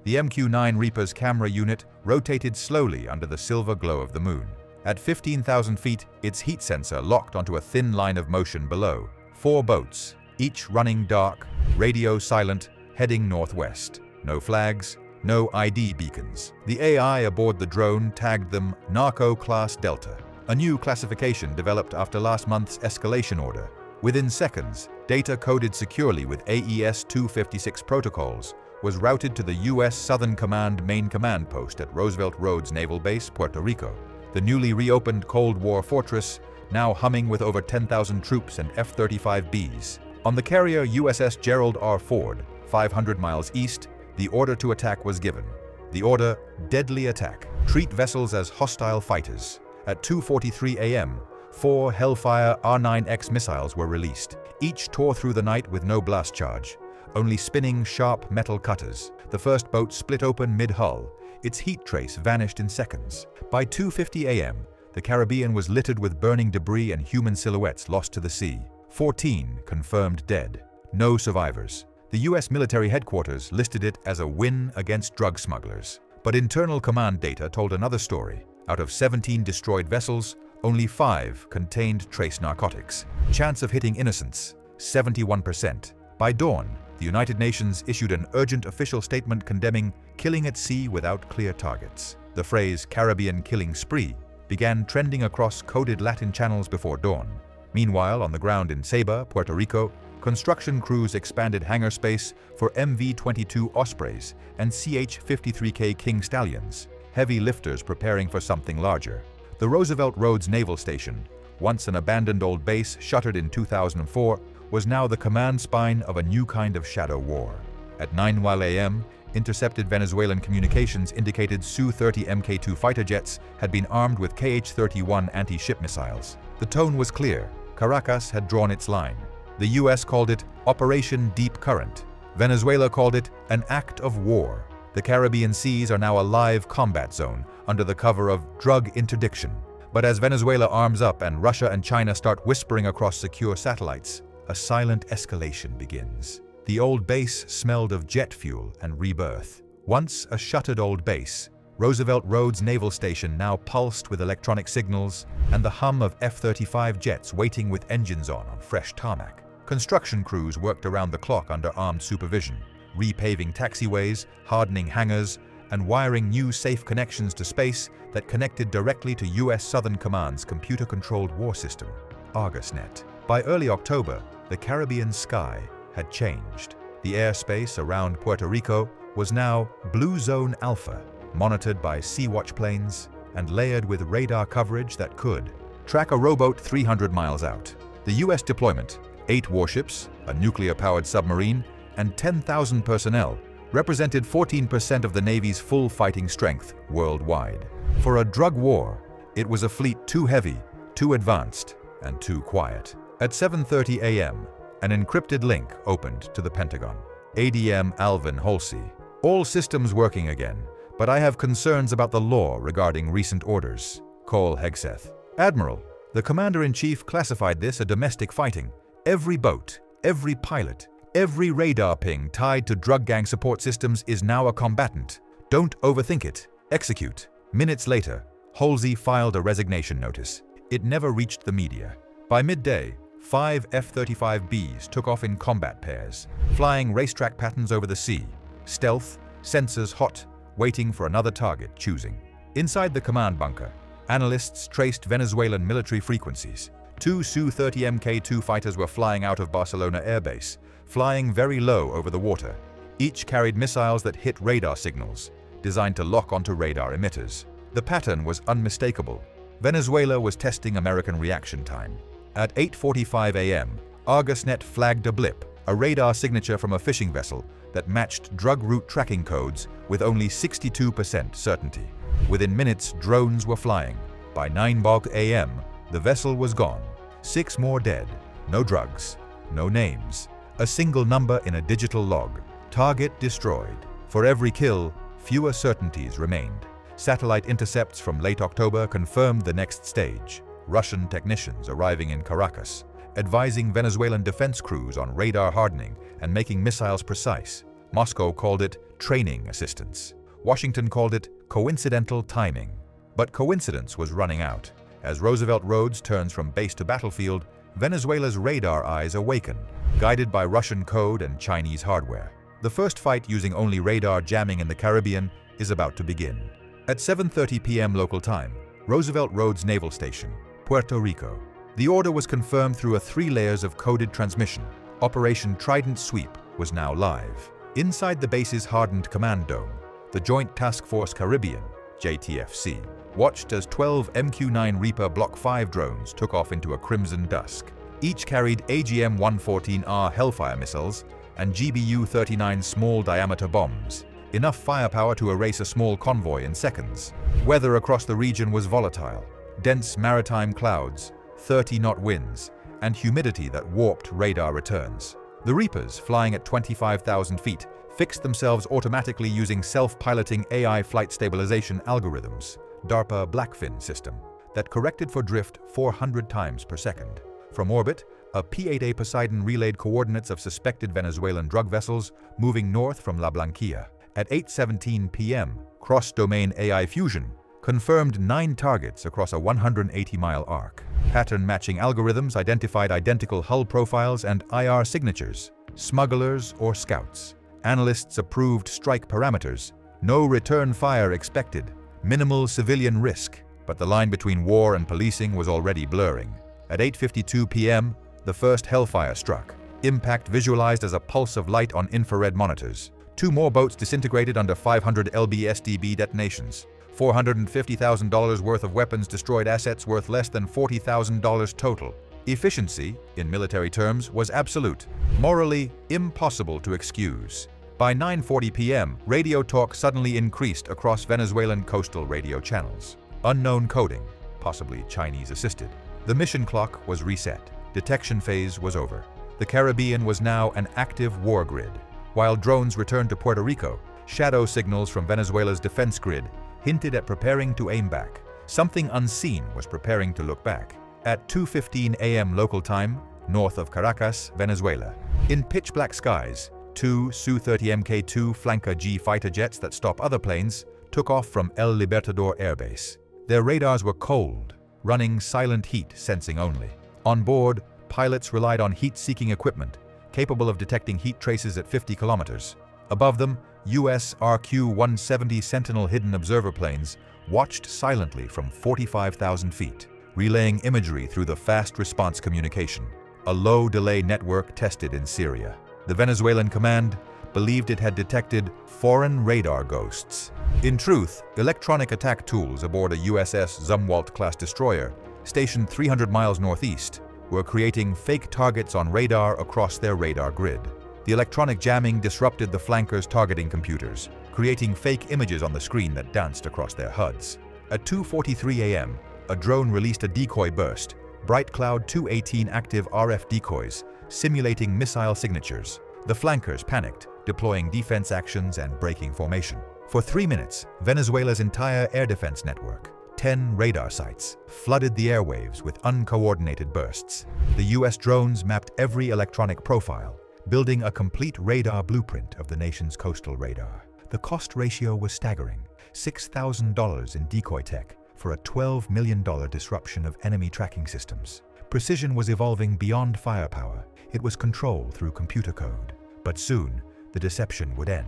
The MQ-9 Reaper's camera unit rotated slowly under the silver glow of the moon. At 15,000 feet, its heat sensor locked onto a thin line of motion below. 4 boats, each running dark, radio silent, heading northwest. No flags, no ID beacons. The AI aboard the drone tagged them Narco Class Delta, a new classification developed after last month's escalation order. Within seconds, data coded securely with AES-256 protocols was routed to the U.S. Southern Command main command post at Roosevelt Roads Naval Base, Puerto Rico. The newly reopened Cold War fortress, now humming with over 10,000 troops and F-35Bs. On the carrier USS Gerald R. Ford, 500 miles east, the order to attack was given. The order, deadly attack. Treat vessels as hostile fighters. At 2:43 a.m., 4 Hellfire R-9X missiles were released. Each tore through the night with no blast charge, only spinning sharp metal cutters. The first boat split open mid-hull. Its heat trace vanished in seconds. By 2:50 a.m., the Caribbean was littered with burning debris and human silhouettes lost to the sea. 14 confirmed dead. No survivors. The U.S. military headquarters listed it as a win against drug smugglers. But internal command data told another story. Out of 17 destroyed vessels, only 5 contained trace narcotics. Chance of hitting innocents, 71%. By dawn, the United Nations issued an urgent official statement condemning killing at sea without clear targets. The phrase Caribbean killing spree began trending across coded Latin channels before dawn. Meanwhile, on the ground in Ceiba, Puerto Rico, construction crews expanded hangar space for MV-22 Ospreys and CH-53K King Stallions, heavy lifters preparing for something larger. The Roosevelt Roads Naval Station, once an abandoned old base shuttered in 2004, was now the command spine of a new kind of shadow war. At 9 a.m., intercepted Venezuelan communications indicated Su-30 Mk-2 fighter jets had been armed with Kh-31 anti-ship missiles. The tone was clear. Caracas had drawn its line. The U.S. called it Operation Deep Current. Venezuela called it an act of war. The Caribbean seas are now a live combat zone under the cover of drug interdiction. But as Venezuela arms up and Russia and China start whispering across secure satellites, a silent escalation begins. The old base smelled of jet fuel and rebirth. Once a shuttered old base, Roosevelt Roads Naval Station now pulsed with electronic signals and the hum of F-35 jets waiting with engines on fresh tarmac. Construction crews worked around the clock under armed supervision, repaving taxiways, hardening hangars, and wiring new safe connections to space that connected directly to U.S. Southern Command's computer-controlled war system, ArgusNet. By early October, the Caribbean sky had changed. The airspace around Puerto Rico was now Blue Zone Alpha, monitored by Sea-Watch planes and layered with radar coverage that could track a rowboat 300 miles out. The U.S. deployment, 8 warships, a nuclear-powered submarine, and 10,000 personnel, represented 14% of the Navy's full fighting strength worldwide. For a drug war, it was a fleet too heavy, too advanced, and too quiet. At 7:30 a.m., an encrypted link opened to the Pentagon. ADM Alvin Halsey. All systems working again, but I have concerns about the law regarding recent orders. Cole Hegseth. Admiral, the Commander-in-Chief classified this a domestic fighting. Every boat, every pilot, every radar ping tied to drug gang support systems is now a combatant. Don't overthink it. Execute. Minutes later, Halsey filed a resignation notice. It never reached the media. By midday, 5 F-35Bs took off in combat pairs, flying racetrack patterns over the sea. Stealth, sensors hot, waiting for another target choosing. Inside the command bunker, analysts traced Venezuelan military frequencies. 2 Su-30 Mk-2 fighters were flying out of Barcelona Air Base, flying very low over the water. Each carried missiles that hit radar signals, designed to lock onto radar emitters. The pattern was unmistakable. Venezuela was testing American reaction time. At 8:45 a.m., ArgusNet flagged a blip, a radar signature from a fishing vessel that matched drug route tracking codes with only 62% certainty. Within minutes, drones were flying. By 9 a.m., the vessel was gone. 6 more dead. No drugs, no names. A single number in a digital log. Target destroyed. For every kill, fewer certainties remained. Satellite intercepts from late October confirmed the next stage. Russian technicians arriving in Caracas, advising Venezuelan defense crews on radar hardening and making missiles precise. Moscow called it training assistance. Washington called it coincidental timing. But coincidence was running out. As Roosevelt Roads turns from base to battlefield, Venezuela's radar eyes awaken, guided by Russian code and Chinese hardware. The first fight using only radar jamming in the Caribbean is about to begin. At 7:30 p.m. local time, Roosevelt Roads Naval Station, Puerto Rico. The order was confirmed through a 3 layers of coded transmission. Operation Trident Sweep was now live. Inside the base's hardened command dome, the Joint Task Force Caribbean, JTFC, watched as 12 MQ-9 Reaper Block 5 drones took off into a crimson dusk. Each carried AGM-114R Hellfire missiles and GBU-39 small-diameter bombs, enough firepower to erase a small convoy in seconds. Weather across the region was volatile. Dense maritime clouds, 30-knot winds, and humidity that warped radar returns. The Reapers, flying at 25,000 feet, fixed themselves automatically using self-piloting AI flight stabilization algorithms, DARPA Blackfin system, that corrected for drift 400 times per second. From orbit, a P-8A Poseidon relayed coordinates of suspected Venezuelan drug vessels moving north from La Blanquilla. At 8:17 p.m., cross-domain AI fusion confirmed 9 targets across a 180-mile arc. Pattern-matching algorithms identified identical hull profiles and IR signatures, smugglers or scouts. Analysts approved strike parameters, no return fire expected, minimal civilian risk, but the line between war and policing was already blurring. At 8:52 p.m., the first Hellfire struck. Impact visualized as a pulse of light on infrared monitors. 2 more boats disintegrated under 500 lb/SDB detonations. $450,000 worth of weapons destroyed, assets worth less than $40,000 total. Efficiency, in military terms, was absolute, morally impossible to excuse. By 9:40 p.m., radio talk suddenly increased across Venezuelan coastal radio channels. Unknown coding, possibly Chinese-assisted. The mission clock was reset. Detection phase was over. The Caribbean was now an active war grid. While drones returned to Puerto Rico, shadow signals from Venezuela's defense grid hinted at preparing to aim back. Something unseen was preparing to look back. At 2:15 a.m. local time, north of Caracas, Venezuela, in pitch-black skies, 2 Su-30 Mk2 Flanker G fighter jets that stop other planes took off from El Libertador Air Base. Their radars were cold, running silent heat sensing only. On board, pilots relied on heat-seeking equipment, capable of detecting heat traces at 50 kilometers. Above them, US RQ-170 Sentinel hidden observer planes watched silently from 45,000 feet, relaying imagery through the fast response communication, a low-delay network tested in Syria. The Venezuelan command believed it had detected foreign radar ghosts. In truth, electronic attack tools aboard a USS Zumwalt-class destroyer, stationed 300 miles northeast, were creating fake targets on radar across their radar grid. The electronic jamming disrupted the flankers' targeting computers, creating fake images on the screen that danced across their HUDs. At 2:43 a.m., a drone released a decoy burst, Bright Cloud 218 active RF decoys, simulating missile signatures. The flankers panicked, deploying defense actions and breaking formation. For 3 minutes, Venezuela's entire air defense network, 10 radar sites, flooded the airwaves with uncoordinated bursts. The US drones mapped every electronic profile, building a complete radar blueprint of the nation's coastal radar. The cost ratio was staggering, $6,000 in decoy tech for a $12 million disruption of enemy tracking systems. Precision was evolving beyond firepower. It was control through computer code. But soon, the deception would end.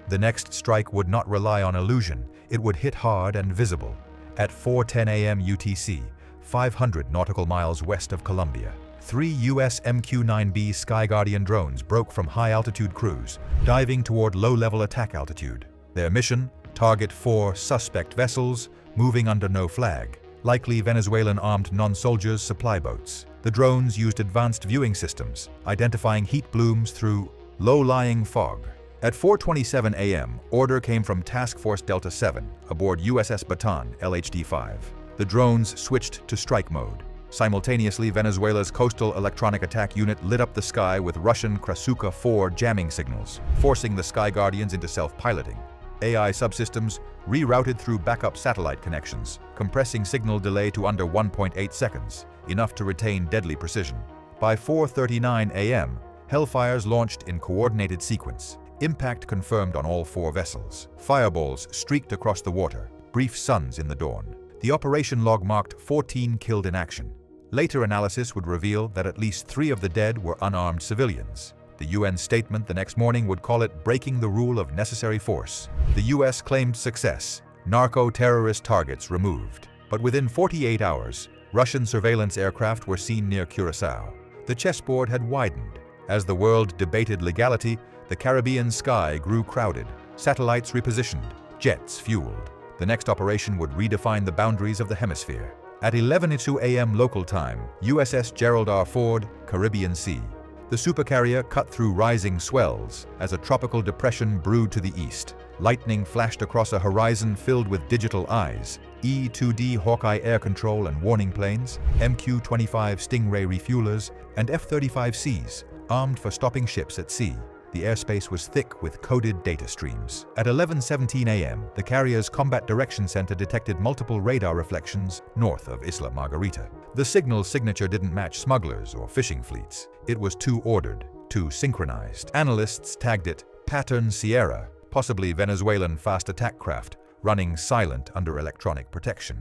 The next strike would not rely on illusion. It would hit hard and visible. At 4:10 a.m. UTC, 500 nautical miles west of Colombia, 3 US MQ-9B Sky Guardian drones broke from high-altitude cruise, diving toward low-level attack altitude. Their mission? Target 4 suspect vessels moving under no flag, likely Venezuelan armed non-soldiers supply boats. The drones used advanced viewing systems, identifying heat blooms through low-lying fog. At 4:27 a.m., order came from Task Force Delta 7 aboard USS Bataan LHD-5. The drones switched to strike mode. Simultaneously, Venezuela's Coastal Electronic Attack Unit lit up the sky with Russian Krasuka-4 jamming signals, forcing the Sky Guardians into self-piloting. AI subsystems rerouted through backup satellite connections, compressing signal delay to under 1.8 seconds, enough to retain deadly precision. By 4:39 a.m., Hellfires launched in coordinated sequence. Impact confirmed on all 4 vessels. Fireballs streaked across the water. Brief suns in the dawn. The operation log marked 14 killed in action. Later analysis would reveal that at least 3 of the dead were unarmed civilians. The UN statement the next morning would call it breaking the rule of necessary force. The US claimed success. Narco-terrorist targets removed. But within 48 hours, Russian surveillance aircraft were seen near Curaçao. The chessboard had widened. As the world debated legality, the Caribbean sky grew crowded. Satellites repositioned, jets fueled. The next operation would redefine the boundaries of the hemisphere. At 11:02 a.m. local time, USS Gerald R. Ford, Caribbean Sea. The supercarrier cut through rising swells as a tropical depression brewed to the east. Lightning flashed across a horizon filled with digital eyes. E-2D Hawkeye air control and warning planes, MQ-25 Stingray refuelers, and F-35Cs, armed for stopping ships at sea. The airspace was thick with coded data streams. At 11:17 a.m., the carrier's Combat Direction Center detected multiple radar reflections north of Isla Margarita. The signal's signature didn't match smugglers or fishing fleets. It was too ordered, too synchronized. Analysts tagged it Pattern Sierra, possibly Venezuelan fast attack craft, running silent under electronic protection.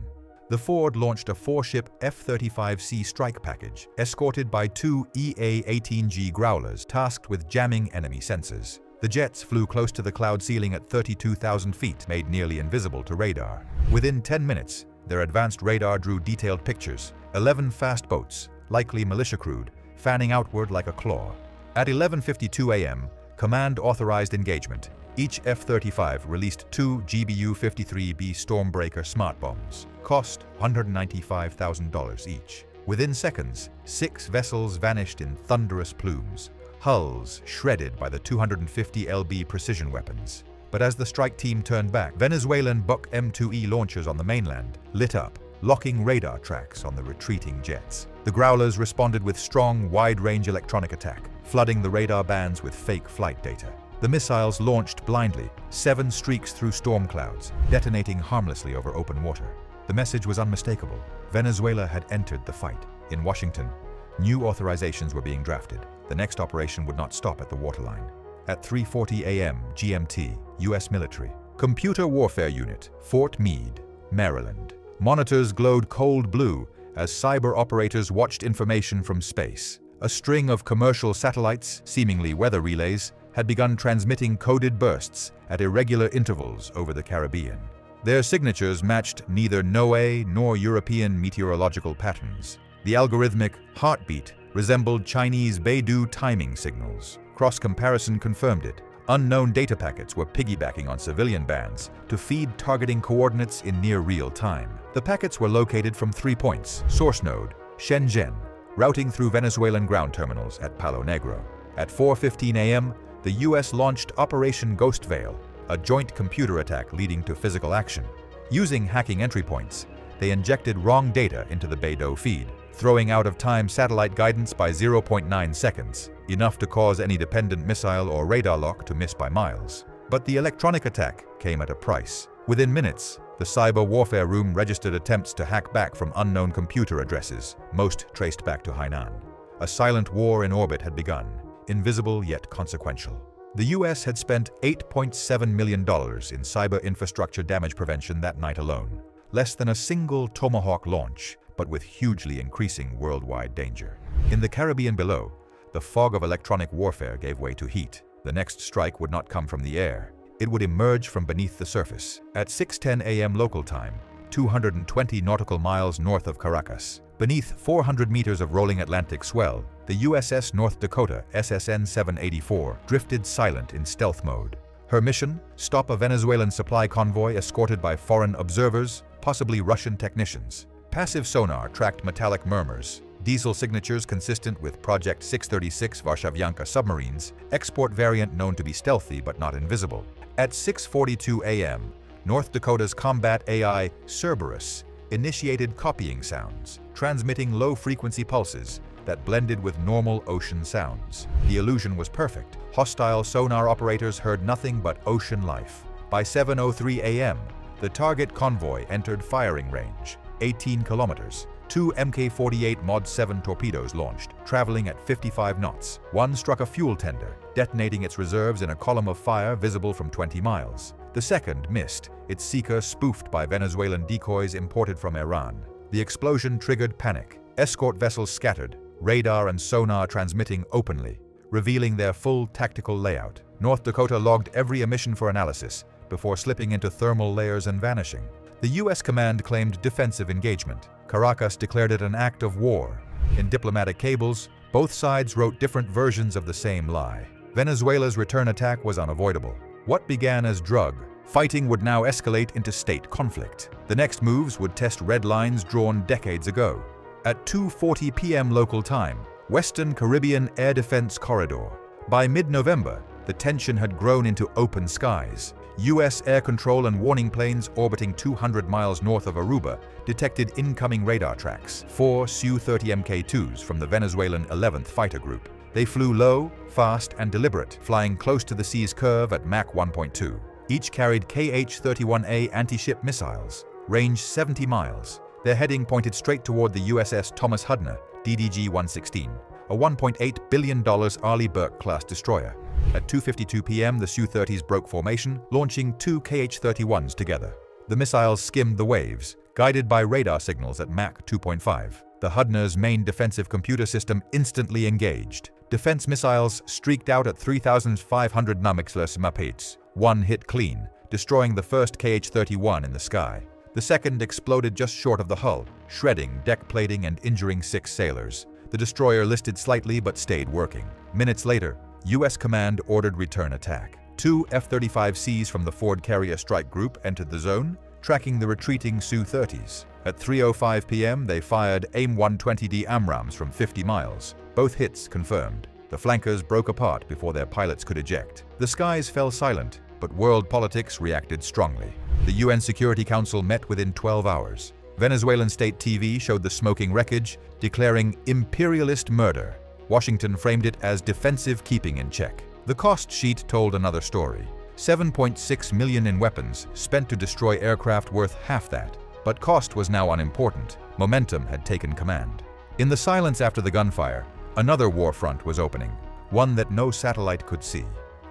The Ford launched a 4-ship F-35C strike package, escorted by 2 EA-18G Growlers tasked with jamming enemy sensors. The jets flew close to the cloud ceiling at 32,000 feet, made nearly invisible to radar. Within 10 minutes, their advanced radar drew detailed pictures, 11 fast boats, likely militia crewed, fanning outward like a claw. At 11:52 a.m., Command authorized engagement. Each F-35 released 2 GBU-53B Stormbreaker smart bombs, cost $195,000 each. Within seconds, 6 vessels vanished in thunderous plumes, hulls shredded by the 250 lb precision weapons. But as the strike team turned back, Venezuelan Buck M2E launchers on the mainland lit up, locking radar tracks on the retreating jets. The Growlers responded with strong, wide-range electronic attack, flooding the radar bands with fake flight data. The missiles launched blindly, 7 streaks through storm clouds, detonating harmlessly over open water. The message was unmistakable. Venezuela had entered the fight. In Washington, new authorizations were being drafted. The next operation would not stop at the waterline. At 3:40 a.m. GMT, U.S. military. Computer Warfare Unit, Fort Meade, Maryland. Monitors glowed cold blue as cyber operators watched information from space. A string of commercial satellites, seemingly weather relays, had begun transmitting coded bursts at irregular intervals over the Caribbean. Their signatures matched neither NOAA nor European meteorological patterns. The algorithmic heartbeat resembled Chinese Beidou timing signals. Cross-comparison confirmed it. Unknown data packets were piggybacking on civilian bands to feed targeting coordinates in near real time. The packets were located from 3 points: source node, Shenzhen, routing through Venezuelan ground terminals at Palo Negro. At 4:15 a.m., the U.S. launched Operation Ghost Veil, a joint computer attack leading to physical action. Using hacking entry points, they injected wrong data into the Beidou feed, throwing out-of-time satellite guidance by 0.9 seconds, enough to cause any dependent missile or radar lock to miss by miles. But the electronic attack came at a price. Within minutes, the cyber warfare room registered attempts to hack back from unknown computer addresses, most traced back to Hainan. A silent war in orbit had begun, invisible yet consequential. The U.S. had spent $8.7 million in cyber infrastructure damage prevention that night alone, less than a single Tomahawk launch, but with hugely increasing worldwide danger. In the Caribbean below, the fog of electronic warfare gave way to heat. The next strike would not come from the air. It would emerge from beneath the surface. At 6:10 a.m. local time, 220 nautical miles north of Caracas, beneath 400 meters of rolling Atlantic swell, the USS North Dakota SSN 784 drifted silent in stealth mode. Her mission? Stop a Venezuelan supply convoy escorted by foreign observers, possibly Russian technicians. Passive sonar tracked metallic murmurs, diesel signatures consistent with Project 636 Varshavianka submarines, export variant known to be stealthy but not invisible. At 6:42 a.m., North Dakota's combat AI, Cerberus, initiated copying sounds, transmitting low-frequency pulses that blended with normal ocean sounds. The illusion was perfect. Hostile sonar operators heard nothing but ocean life. By 7:03 a.m., the target convoy entered firing range, 18 kilometers. 2 Mk-48 Mod 7 torpedoes launched, traveling at 55 knots. One struck a fuel tender, detonating its reserves in a column of fire visible from 20 miles. The second missed, its seeker spoofed by Venezuelan decoys imported from Iran. The explosion triggered panic. Escort vessels scattered, radar and sonar transmitting openly, revealing their full tactical layout. North Dakota logged every emission for analysis before slipping into thermal layers and vanishing. The U.S. command claimed defensive engagement. Caracas declared it an act of war. In diplomatic cables, both sides wrote different versions of the same lie. Venezuela's return attack was unavoidable. What began as drug fighting would now escalate into state conflict. The next moves would test red lines drawn decades ago. At 2:40 p.m. local time, Western Caribbean Air Defense Corridor. By mid-November, the tension had grown into open skies. U.S. air control and warning planes orbiting 200 miles north of Aruba detected incoming radar tracks, 4 Su-30 Mk-2s from the Venezuelan 11th Fighter Group. They flew low, fast, and deliberate, flying close to the sea's curve at Mach 1.2. Each carried KH-31A anti-ship missiles, range 70 miles. Their heading pointed straight toward the USS Thomas Hudner, DDG-116, a $1.8 billion Arleigh Burke-class destroyer. At 2:52 p.m., the Su-30s broke formation, launching 2 KH-31s together. The missiles skimmed the waves, guided by radar signals at Mach 2.5. The Hudner's main defensive computer system instantly engaged. Defense missiles streaked out at 3,500 mph, one hit clean, destroying the first KH-31 in the sky. The second exploded just short of the hull, shredding deck plating and injuring 6 sailors. The destroyer listed slightly but stayed working. Minutes later, U.S. command ordered return attack. 2 F-35Cs from the Ford Carrier Strike Group entered the zone, tracking the retreating Su-30s. At 3:05 p.m., they fired AIM-120D AMRAAMs from 50 miles. Both hits confirmed. The flankers broke apart before their pilots could eject. The skies fell silent, but world politics reacted strongly. The UN Security Council met within 12 hours. Venezuelan state TV showed the smoking wreckage, declaring imperialist murder. Washington framed it as defensive keeping in check. The cost sheet told another story. $7.6 million in weapons spent to destroy aircraft worth half that. But cost was now unimportant. Momentum had taken command. In the silence after the gunfire, another war front was opening, one that no satellite could see.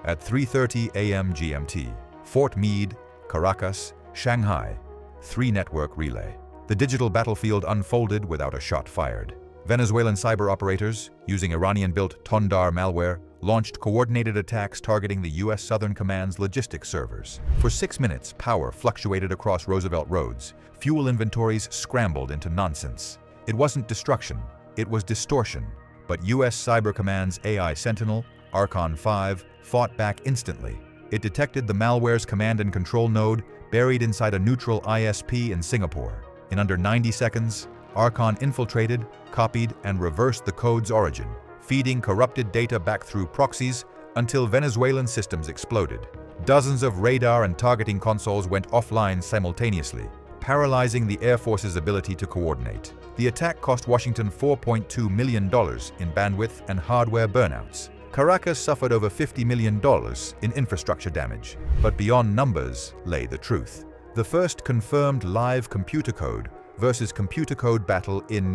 At 3:30 a.m. GMT, Fort Meade, Caracas, Shanghai, 3-network relay. The digital battlefield unfolded without a shot fired. Venezuelan cyber operators, using Iranian-built Tondar malware, launched coordinated attacks targeting the U.S. Southern Command's logistics servers. For 6 minutes, power fluctuated across Roosevelt roads. Fuel inventories scrambled into nonsense. It wasn't destruction, it was distortion. But U.S. Cyber Command's AI Sentinel, Archon 5, fought back instantly. It detected the malware's command and control node buried inside a neutral ISP in Singapore. In under 90 seconds, Archon infiltrated, copied, and reversed the code's origin, feeding corrupted data back through proxies until Venezuelan systems exploded. Dozens of radar and targeting consoles went offline simultaneously, paralyzing the Air Force's ability to coordinate. The attack cost Washington $4.2 million in bandwidth and hardware burnouts. Caracas suffered over $50 million in infrastructure damage. But beyond numbers lay the truth. The first confirmed live computer code versus computer code battle in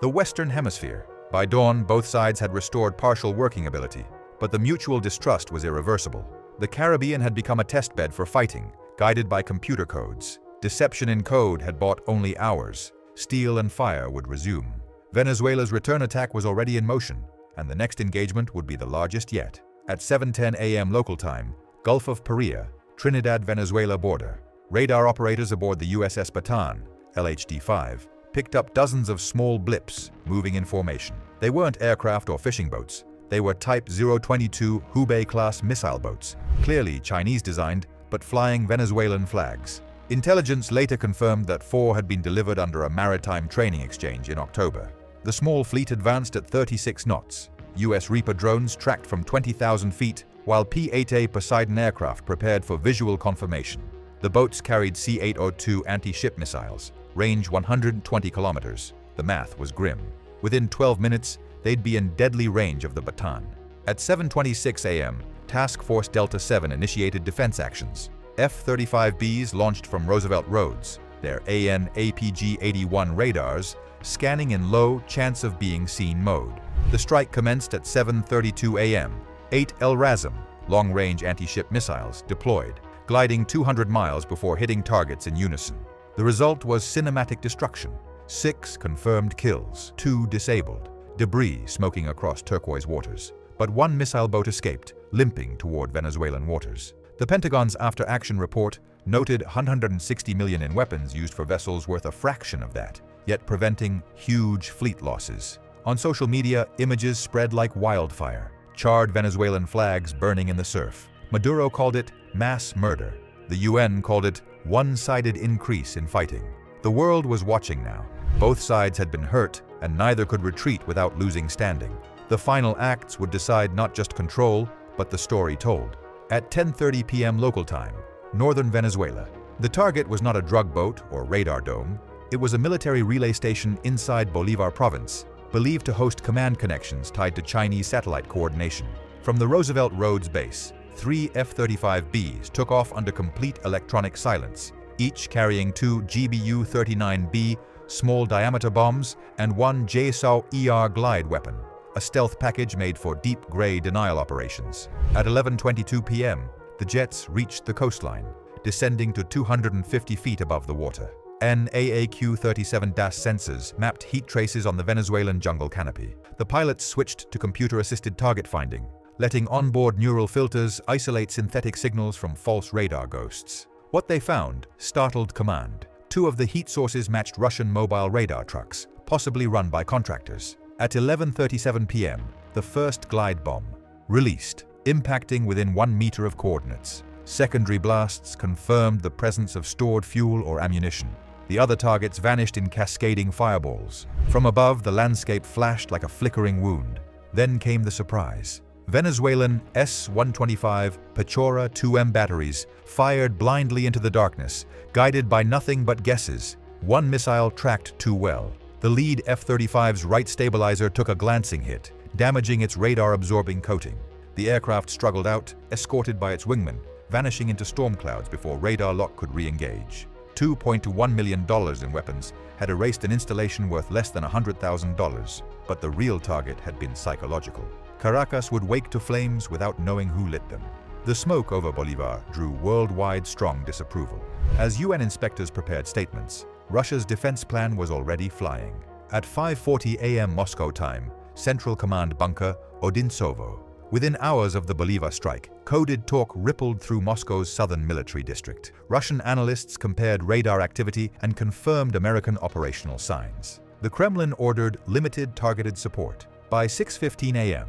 the Western Hemisphere. By dawn, both sides had restored partial working ability, but the mutual distrust was irreversible. The Caribbean had become a testbed for fighting, guided by computer codes. Deception in code had bought only hours. Steel and fire would resume. Venezuela's return attack was already in motion, and the next engagement would be the largest yet. At 7:10 a.m. local time, Gulf of Paria, Trinidad-Venezuela border. Radar operators aboard the USS Bataan, LHD-5, picked up dozens of small blips moving in formation. They weren't aircraft or fishing boats. They were Type 022 Hubei-class missile boats, clearly Chinese-designed, but flying Venezuelan flags. Intelligence later confirmed that 4 had been delivered under a maritime training exchange in October. The small fleet advanced at 36 knots. U.S. Reaper drones tracked from 20,000 feet, while P-8A Poseidon aircraft prepared for visual confirmation. The boats carried C-802 anti-ship missiles, range 120 kilometers. The math was grim. Within 12 minutes, they'd be in deadly range of the Bataan. At 7:26 a.m., Task Force Delta 7 initiated defense actions. F-35Bs launched from Roosevelt Roads. Their AN APG-81 radars scanning in low chance of being seen mode. The strike commenced at 7:32 a.m. 8 LRASM, long-range anti-ship missiles, deployed, gliding 200 miles before hitting targets in unison. The result was cinematic destruction. 6 confirmed kills, 2 disabled, debris smoking across turquoise waters. But one missile boat escaped, limping toward Venezuelan waters. The Pentagon's after-action report noted $160 million in weapons used for vessels worth a fraction of that, yet preventing huge fleet losses. On social media, images spread like wildfire, charred Venezuelan flags burning in the surf. Maduro called it mass murder. The UN called it one-sided increase in fighting. The world was watching now. Both sides had been hurt, and neither could retreat without losing standing. The final acts would decide not just control, but the story told. At 10:30 p.m. local time, northern Venezuela. The target was not a drug boat or radar dome. It was a military relay station inside Bolívar province, believed to host command connections tied to Chinese satellite coordination. From the Roosevelt Roads base, 3 F-35Bs took off under complete electronic silence, each carrying 2 GBU-39B small-diameter bombs and 1 JSOW-ER glide weapon, a stealth package made for deep gray denial operations. At 11:22 p.m., the jets reached the coastline, descending to 250 feet above the water. NAAQ-37 sensors mapped heat traces on the Venezuelan jungle canopy. The pilots switched to computer-assisted target finding, letting onboard neural filters isolate synthetic signals from false radar ghosts. What they found startled command. 2 of the heat sources matched Russian mobile radar trucks, possibly run by contractors. At 11:37 p.m., the first glide bomb released, impacting within 1 meter of coordinates. Secondary blasts confirmed the presence of stored fuel or ammunition. The other targets vanished in cascading fireballs. From above, the landscape flashed like a flickering wound. Then came the surprise. Venezuelan S-125 Pechora 2M batteries fired blindly into the darkness, guided by nothing but guesses. One missile tracked too well. The lead F-35's right stabilizer took a glancing hit, damaging its radar-absorbing coating. The aircraft struggled out, escorted by its wingman, vanishing into storm clouds before radar lock could re-engage. $2.1 million in weapons had erased an installation worth less than $100,000, but the real target had been psychological. Caracas would wake to flames without knowing who lit them. The smoke over Bolívar drew worldwide strong disapproval. As UN inspectors prepared statements, Russia's defense plan was already flying. At 5:40 a.m. Moscow time, Central Command Bunker, Odintsovo. Within hours of the Bolívar strike, coded talk rippled through Moscow's southern military district. Russian analysts compared radar activity and confirmed American operational signs. The Kremlin ordered limited targeted support. By 6:15 a.m.,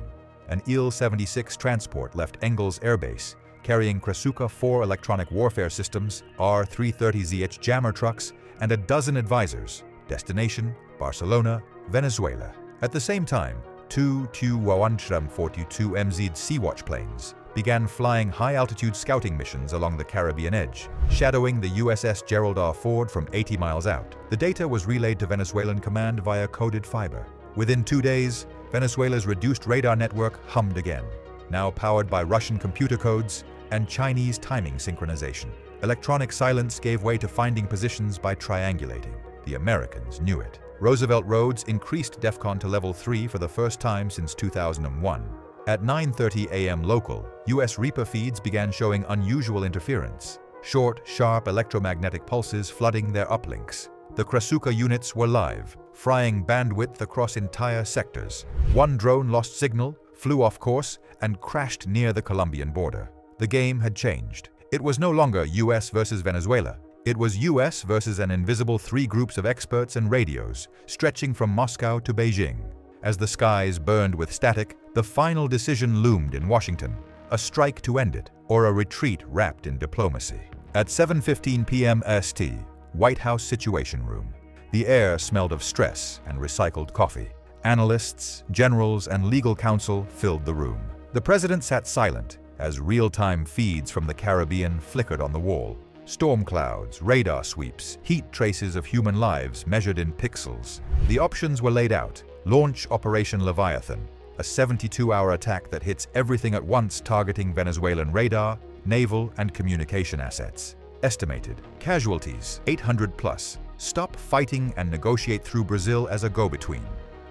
an Il-76 transport left Engels Air Base, carrying Krasuka 4 electronic warfare systems, R-330ZH jammer trucks, and a dozen advisors. Destination: Barcelona, Venezuela. At the same time, 2 Tu-142 MZ Sea-Watch planes began flying high-altitude scouting missions along the Caribbean edge, shadowing the USS Gerald R. Ford from 80 miles out. The data was relayed to Venezuelan command via coded fiber. Within 2 days, Venezuela's reduced radar network hummed again, now powered by Russian computer codes and Chinese timing synchronization. Electronic silence gave way to finding positions by triangulating. The Americans knew it. Roosevelt Roads increased DEFCON to level 3 for the first time since 2001. At 9:30 a.m. local, US Reaper feeds began showing unusual interference. Short, sharp electromagnetic pulses flooding their uplinks. The Krasuka units were live, frying bandwidth across entire sectors. One drone lost signal, flew off course, and crashed near the Colombian border. The game had changed. It was no longer US versus Venezuela. It was US versus an invisible 3 groups of experts and radios, stretching from Moscow to Beijing. As the skies burned with static, the final decision loomed in Washington: a strike to end it, or a retreat wrapped in diplomacy. At 7:15 p.m. ST, White House Situation Room. The air smelled of stress and recycled coffee. Analysts, generals, and legal counsel filled the room. The president sat silent as real-time feeds from the Caribbean flickered on the wall. Storm clouds, radar sweeps, heat traces of human lives measured in pixels. The options were laid out. Launch Operation Leviathan, a 72-hour attack that hits everything at once, targeting Venezuelan radar, naval, and communication assets. Estimated casualties 800+, Stop fighting and negotiate through Brazil as a go-between.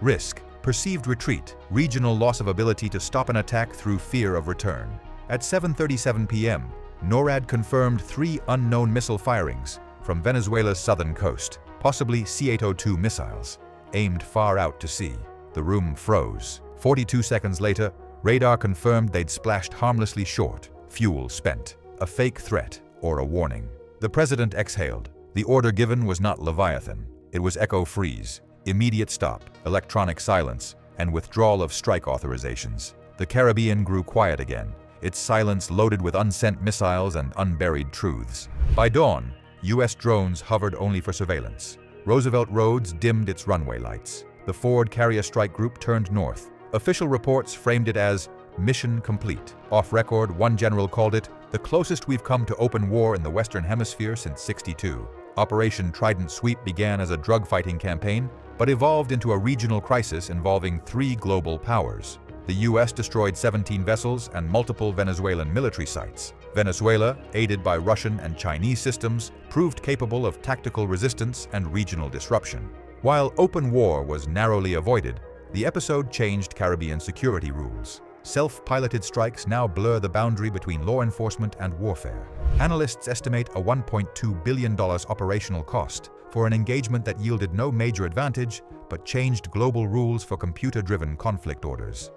Risk: perceived retreat, regional loss of ability to stop an attack through fear of return. At 7:37 p.m., NORAD confirmed 3 unknown missile firings from Venezuela's southern coast, possibly C-802 missiles, aimed far out to sea. The room froze. 42 seconds later, radar confirmed they'd splashed harmlessly short, fuel spent. A fake threat or a warning. The president exhaled. The order given was not Leviathan. It was Echo Freeze, immediate stop, electronic silence, and withdrawal of strike authorizations. The Caribbean grew quiet again, its silence loaded with unsent missiles and unburied truths. By dawn, U.S. drones hovered only for surveillance. Roosevelt Roads dimmed its runway lights. The Ford Carrier Strike Group turned north. Official reports framed it as mission complete. Off record, one general called it the closest we've come to open war in the Western Hemisphere since '62. Operation Trident Sweep began as a drug-fighting campaign, but evolved into a regional crisis involving 3 global powers. The U.S. destroyed 17 vessels and multiple Venezuelan military sites. Venezuela, aided by Russian and Chinese systems, proved capable of tactical resistance and regional disruption. While open war was narrowly avoided, the episode changed Caribbean security rules. Self-piloted strikes now blur the boundary between law enforcement and warfare. Analysts estimate a $1.2 billion operational cost for an engagement that yielded no major advantage but changed global rules for computer-driven conflict orders.